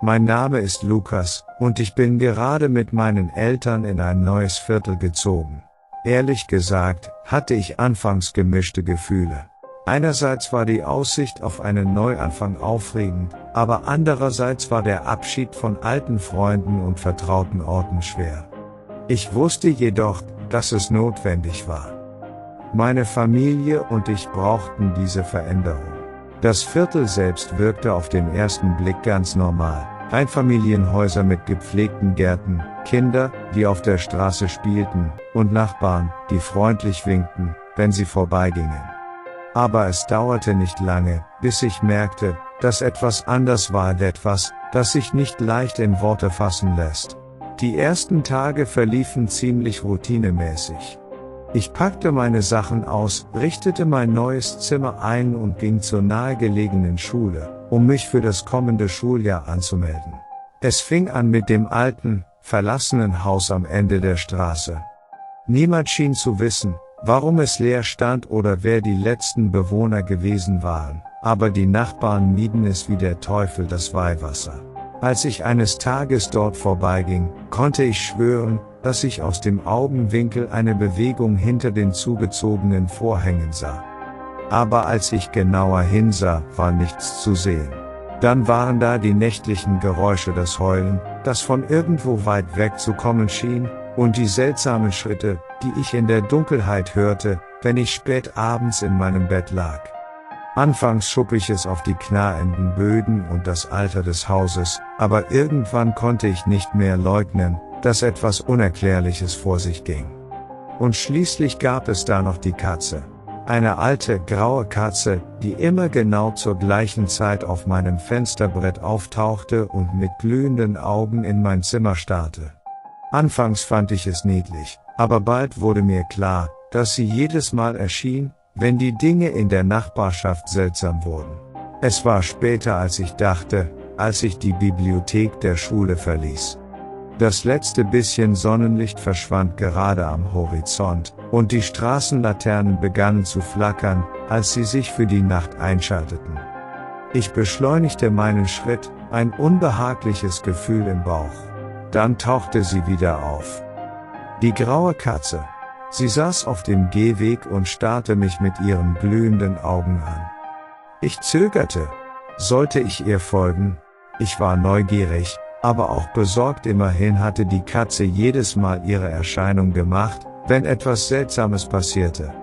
Mein Name ist Lukas, und ich bin gerade mit meinen Eltern in ein neues Viertel gezogen. Ehrlich gesagt, hatte ich anfangs gemischte Gefühle. Einerseits war die Aussicht auf einen Neuanfang aufregend, aber andererseits war der Abschied von alten Freunden und vertrauten Orten schwer. Ich wusste jedoch, dass es notwendig war. Meine Familie und ich brauchten diese Veränderung. Das Viertel selbst wirkte auf den ersten Blick ganz normal. Einfamilienhäuser mit gepflegten Gärten, Kinder, die auf der Straße spielten, und Nachbarn, die freundlich winkten, wenn sie vorbeigingen. Aber es dauerte nicht lange, bis ich merkte, dass etwas anders war, etwas, das sich nicht leicht in Worte fassen lässt. Die ersten Tage verliefen ziemlich routinemäßig. Ich packte meine Sachen aus, richtete mein neues Zimmer ein und ging zur nahegelegenen Schule, um mich für das kommende Schuljahr anzumelden. Es fing an mit dem alten, verlassenen Haus am Ende der Straße. Niemand schien zu wissen, warum es leer stand oder wer die letzten Bewohner gewesen waren, aber die Nachbarn mieden es wie der Teufel das Weihwasser. Als ich eines Tages dort vorbeiging, konnte ich schwören, dass ich aus dem Augenwinkel eine Bewegung hinter den zugezogenen Vorhängen sah. Aber als ich genauer hinsah, war nichts zu sehen. Dann waren da die nächtlichen Geräusche, das Heulen, das von irgendwo weit weg zu kommen schien, und die seltsamen Schritte, die ich in der Dunkelheit hörte, wenn ich spät abends in meinem Bett lag. Anfangs schob ich es auf die knarrenden Böden und das Alter des Hauses, aber irgendwann konnte ich nicht mehr leugnen, dass etwas Unerklärliches vor sich ging. Und schließlich gab es da noch die Katze. Eine alte, graue Katze, die immer genau zur gleichen Zeit auf meinem Fensterbrett auftauchte und mit glühenden Augen in mein Zimmer starrte. Anfangs fand ich es niedlich, aber bald wurde mir klar, dass sie jedes Mal erschien, wenn die Dinge in der Nachbarschaft seltsam wurden. Es war später, als ich dachte, als ich die Bibliothek der Schule verließ. Das letzte bisschen Sonnenlicht verschwand gerade am Horizont, und die Straßenlaternen begannen zu flackern, als sie sich für die Nacht einschalteten. Ich beschleunigte meinen Schritt, ein unbehagliches Gefühl im Bauch. Dann tauchte sie wieder auf. Die graue Katze. Sie saß auf dem Gehweg und starrte mich mit ihren glühenden Augen an. Ich zögerte. Sollte ich ihr folgen? Ich war neugierig, aber auch besorgt. Immerhin hatte die Katze jedes Mal ihre Erscheinung gemacht, wenn etwas Seltsames passierte.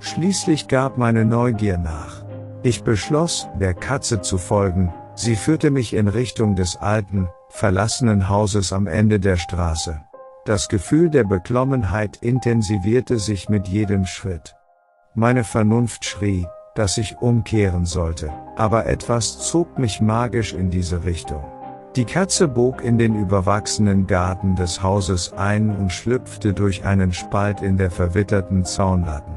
Schließlich gab meine Neugier nach. Ich beschloss, der Katze zu folgen. Sie führte mich in Richtung des alten, verlassenen Hauses am Ende der Straße. Das Gefühl der Beklommenheit intensivierte sich mit jedem Schritt. Meine Vernunft schrie, dass ich umkehren sollte, aber etwas zog mich magisch in diese Richtung. Die Katze bog in den überwachsenen Garten des Hauses ein und schlüpfte durch einen Spalt in der verwitterten Zaunlatten.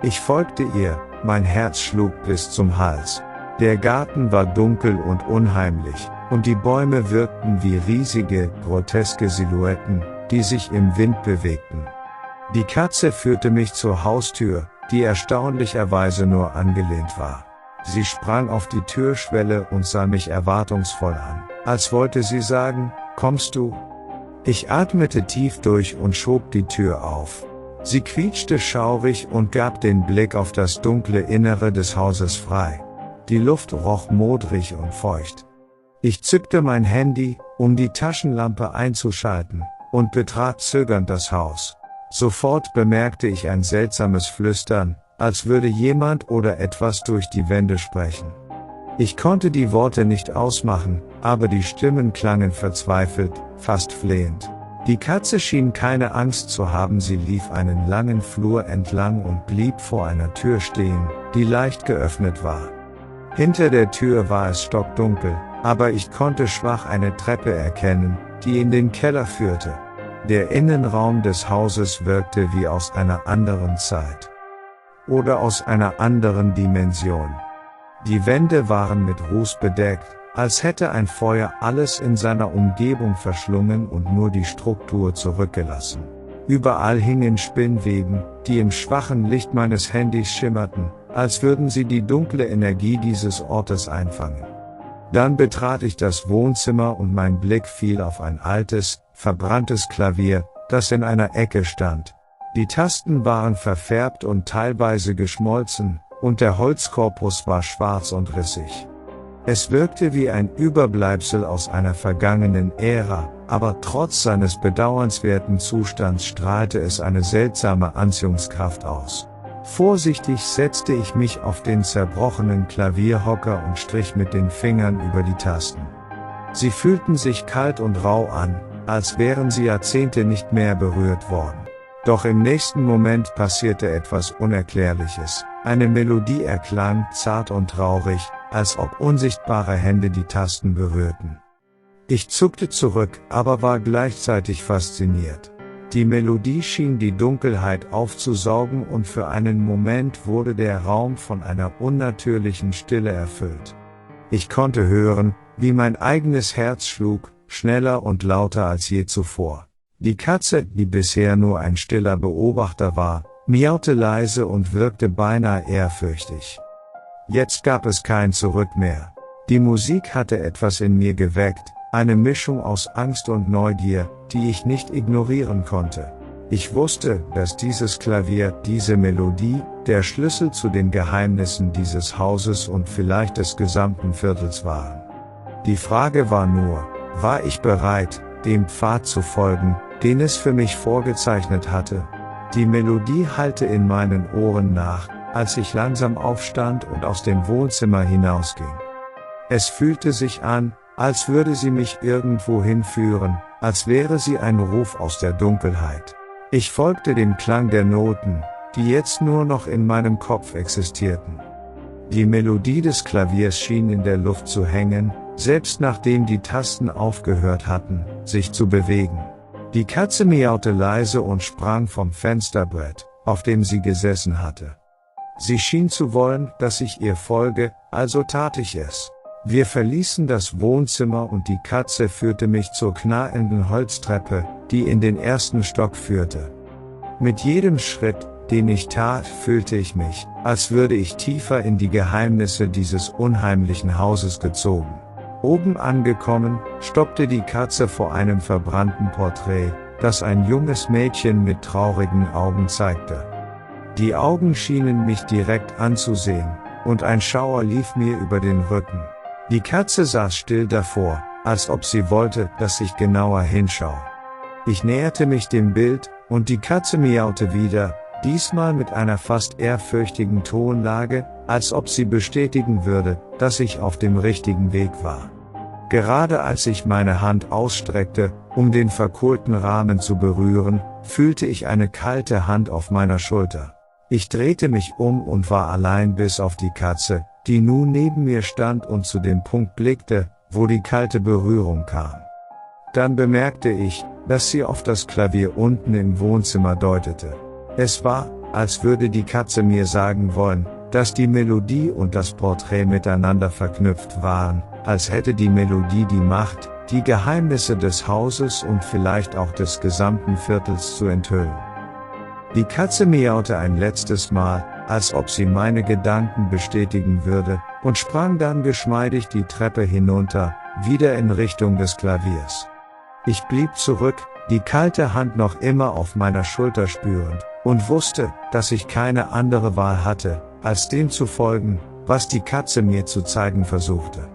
Ich folgte ihr, mein Herz schlug bis zum Hals. Der Garten war dunkel und unheimlich, und die Bäume wirkten wie riesige, groteske Silhouetten, die sich im Wind bewegten. Die Katze führte mich zur Haustür, die erstaunlicherweise nur angelehnt war. Sie sprang auf die Türschwelle und sah mich erwartungsvoll an, als wollte sie sagen, kommst du? Ich atmete tief durch und schob die Tür auf. Sie quietschte schaurig und gab den Blick auf das dunkle Innere des Hauses frei. Die Luft roch modrig und feucht. Ich zückte mein Handy, um die Taschenlampe einzuschalten, und betrat zögernd das Haus. Sofort bemerkte ich ein seltsames Flüstern, als würde jemand oder etwas durch die Wände sprechen. Ich konnte die Worte nicht ausmachen, aber die Stimmen klangen verzweifelt, fast flehend. Die Katze schien keine Angst zu haben, sie lief einen langen Flur entlang und blieb vor einer Tür stehen, die leicht geöffnet war. Hinter der Tür war es stockdunkel, aber ich konnte schwach eine Treppe erkennen, die in den Keller führte. Der Innenraum des Hauses wirkte wie aus einer anderen Zeit. Oder aus einer anderen Dimension. Die Wände waren mit Ruß bedeckt, als hätte ein Feuer alles in seiner Umgebung verschlungen und nur die Struktur zurückgelassen. Überall hingen Spinnweben, die im schwachen Licht meines Handys schimmerten, als würden sie die dunkle Energie dieses Ortes einfangen. Dann betrat ich das Wohnzimmer und mein Blick fiel auf ein altes, verbranntes Klavier, das in einer Ecke stand. Die Tasten waren verfärbt und teilweise geschmolzen, und der Holzkorpus war schwarz und rissig. Es wirkte wie ein Überbleibsel aus einer vergangenen Ära, aber trotz seines bedauernswerten Zustands strahlte es eine seltsame Anziehungskraft aus. Vorsichtig setzte ich mich auf den zerbrochenen Klavierhocker und strich mit den Fingern über die Tasten. Sie fühlten sich kalt und rau an, als wären sie Jahrzehnte nicht mehr berührt worden. Doch im nächsten Moment passierte etwas Unerklärliches. Eine Melodie erklang, zart und traurig, als ob unsichtbare Hände die Tasten berührten. Ich zuckte zurück, aber war gleichzeitig fasziniert. Die Melodie schien die Dunkelheit aufzusaugen und für einen Moment wurde der Raum von einer unnatürlichen Stille erfüllt. Ich konnte hören, wie mein eigenes Herz schlug, schneller und lauter als je zuvor. Die Katze, die bisher nur ein stiller Beobachter war, miaute leise und wirkte beinahe ehrfürchtig. Jetzt gab es kein Zurück mehr. Die Musik hatte etwas in mir geweckt, eine Mischung aus Angst und Neugier, die ich nicht ignorieren konnte. Ich wusste, dass dieses Klavier, diese Melodie, der Schlüssel zu den Geheimnissen dieses Hauses und vielleicht des gesamten Viertels waren. Die Frage war nur, war ich bereit, dem Pfad zu folgen, den es für mich vorgezeichnet hatte? Die Melodie hallte in meinen Ohren nach, als ich langsam aufstand und aus dem Wohnzimmer hinausging. Es fühlte sich an, als würde sie mich irgendwo hinführen, als wäre sie ein Ruf aus der Dunkelheit. Ich folgte dem Klang der Noten, die jetzt nur noch in meinem Kopf existierten. Die Melodie des Klaviers schien in der Luft zu hängen, selbst nachdem die Tasten aufgehört hatten, sich zu bewegen. Die Katze miaute leise und sprang vom Fensterbrett, auf dem sie gesessen hatte. Sie schien zu wollen, dass ich ihr folge, also tat ich es. Wir verließen das Wohnzimmer und die Katze führte mich zur knarrenden Holztreppe, die in den ersten Stock führte. Mit jedem Schritt, den ich tat, fühlte ich mich, als würde ich tiefer in die Geheimnisse dieses unheimlichen Hauses gezogen. Oben angekommen, stoppte die Katze vor einem verbrannten Porträt, das ein junges Mädchen mit traurigen Augen zeigte. Die Augen schienen mich direkt anzusehen, und ein Schauer lief mir über den Rücken. Die Katze saß still davor, als ob sie wollte, dass ich genauer hinschaue. Ich näherte mich dem Bild, und die Katze miaute wieder, diesmal mit einer fast ehrfürchtigen Tonlage, als ob sie bestätigen würde, dass ich auf dem richtigen Weg war. Gerade als ich meine Hand ausstreckte, um den verkohlten Rahmen zu berühren, fühlte ich eine kalte Hand auf meiner Schulter. Ich drehte mich um und war allein bis auf die Katze, die nun neben mir stand und zu dem Punkt blickte, wo die kalte Berührung kam. Dann bemerkte ich, dass sie auf das Klavier unten im Wohnzimmer deutete. Es war, als würde die Katze mir sagen wollen, dass die Melodie und das Porträt miteinander verknüpft waren, als hätte die Melodie die Macht, die Geheimnisse des Hauses und vielleicht auch des gesamten Viertels zu enthüllen. Die Katze miaute ein letztes Mal, als ob sie meine Gedanken bestätigen würde, und sprang dann geschmeidig die Treppe hinunter, wieder in Richtung des Klaviers. Ich blieb zurück, die kalte Hand noch immer auf meiner Schulter spürend, und wusste, dass ich keine andere Wahl hatte, als dem zu folgen, was die Katze mir zu zeigen versuchte.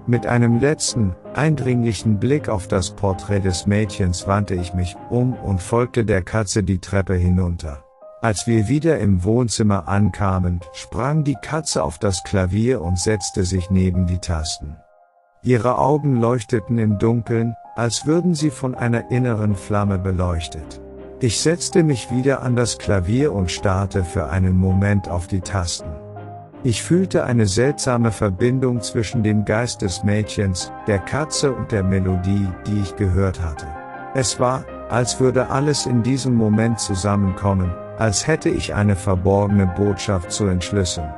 Mit einem letzten, eindringlichen Blick auf das Porträt des Mädchens wandte ich mich um und folgte der Katze die Treppe hinunter. Als wir wieder im Wohnzimmer ankamen, sprang die Katze auf das Klavier und setzte sich neben die Tasten. Ihre Augen leuchteten im Dunkeln, als würden sie von einer inneren Flamme beleuchtet. Ich setzte mich wieder an das Klavier und starrte für einen Moment auf die Tasten. Ich fühlte eine seltsame Verbindung zwischen dem Geist des Mädchens, der Katze und der Melodie, die ich gehört hatte. Es war, als würde alles in diesem Moment zusammenkommen, als hätte ich eine verborgene Botschaft zu entschlüsseln.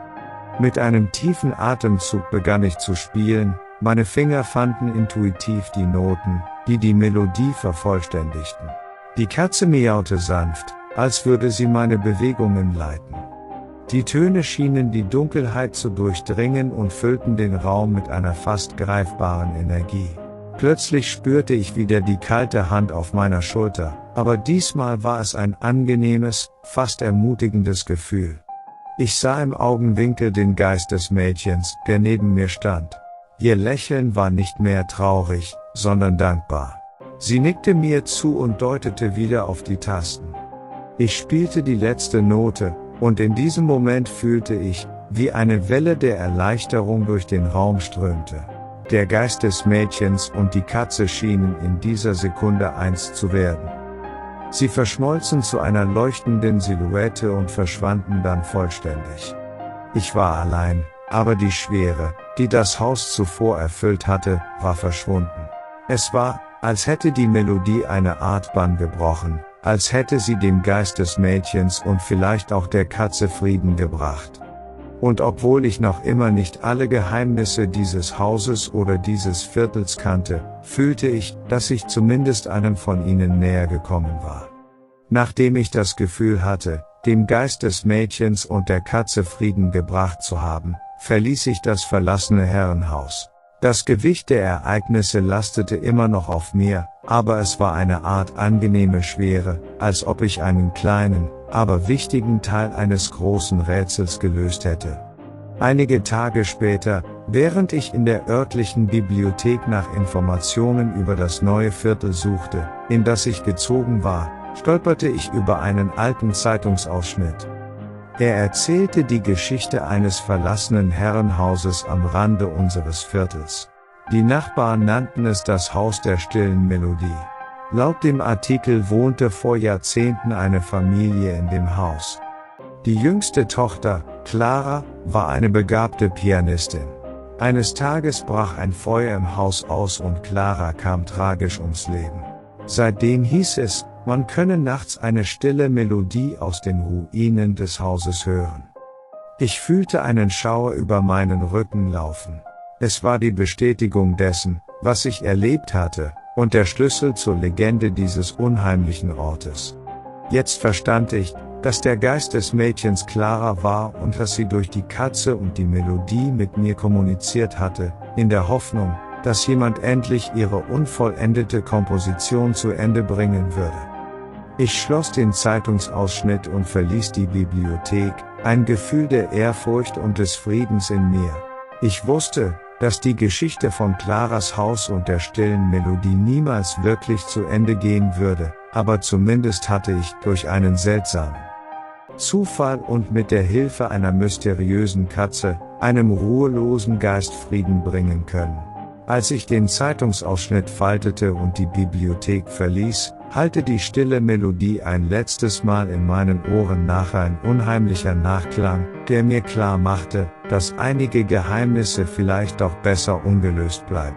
Mit einem tiefen Atemzug begann ich zu spielen, meine Finger fanden intuitiv die Noten, die die Melodie vervollständigten. Die Katze miaute sanft, als würde sie meine Bewegungen leiten. Die Töne schienen die Dunkelheit zu durchdringen und füllten den Raum mit einer fast greifbaren Energie. Plötzlich spürte ich wieder die kalte Hand auf meiner Schulter, aber diesmal war es ein angenehmes, fast ermutigendes Gefühl. Ich sah im Augenwinkel den Geist des Mädchens, der neben mir stand. Ihr Lächeln war nicht mehr traurig, sondern dankbar. Sie nickte mir zu und deutete wieder auf die Tasten. Ich spielte die letzte Note, und in diesem Moment fühlte ich, wie eine Welle der Erleichterung durch den Raum strömte. Der Geist des Mädchens und die Katze schienen in dieser Sekunde eins zu werden. Sie verschmolzen zu einer leuchtenden Silhouette und verschwanden dann vollständig. Ich war allein, aber die Schwere, die das Haus zuvor erfüllt hatte, war verschwunden. Es war, als hätte die Melodie eine Art Bann gebrochen, als hätte sie dem Geist des Mädchens und vielleicht auch der Katze Frieden gebracht. Und obwohl ich noch immer nicht alle Geheimnisse dieses Hauses oder dieses Viertels kannte, fühlte ich, dass ich zumindest einem von ihnen näher gekommen war. Nachdem ich das Gefühl hatte, dem Geist des Mädchens und der Katze Frieden gebracht zu haben, verließ ich das verlassene Herrenhaus. Das Gewicht der Ereignisse lastete immer noch auf mir, aber es war eine Art angenehme Schwere, als ob ich einen kleinen, aber wichtigen Teil eines großen Rätsels gelöst hätte. Einige Tage später, während ich in der örtlichen Bibliothek nach Informationen über das neue Viertel suchte, in das ich gezogen war, stolperte ich über einen alten Zeitungsausschnitt. Er erzählte die Geschichte eines verlassenen Herrenhauses am Rande unseres Viertels. Die Nachbarn nannten es das Haus der stillen Melodie. Laut dem Artikel wohnte vor Jahrzehnten eine Familie in dem Haus. Die jüngste Tochter, Clara, war eine begabte Pianistin. Eines Tages brach ein Feuer im Haus aus und Clara kam tragisch ums Leben. Seitdem hieß es, man könne nachts eine stille Melodie aus den Ruinen des Hauses hören. Ich fühlte einen Schauer über meinen Rücken laufen. Es war die Bestätigung dessen, was ich erlebt hatte, und der Schlüssel zur Legende dieses unheimlichen Ortes. Jetzt verstand ich, dass der Geist des Mädchens Clara war und dass sie durch die Katze und die Melodie mit mir kommuniziert hatte, in der Hoffnung, dass jemand endlich ihre unvollendete Komposition zu Ende bringen würde. Ich schloss den Zeitungsausschnitt und verließ die Bibliothek, ein Gefühl der Ehrfurcht und des Friedens in mir. Ich wusste, dass die Geschichte von Claras Haus und der stillen Melodie niemals wirklich zu Ende gehen würde, aber zumindest hatte ich durch einen seltsamen Zufall und mit der Hilfe einer mysteriösen Katze, einem ruhelosen Geist Frieden bringen können. Als ich den Zeitungsausschnitt faltete und die Bibliothek verließ, hallte die stille Melodie ein letztes Mal in meinen Ohren nach, ein unheimlicher Nachklang, der mir klar machte, dass einige Geheimnisse vielleicht doch besser ungelöst bleiben.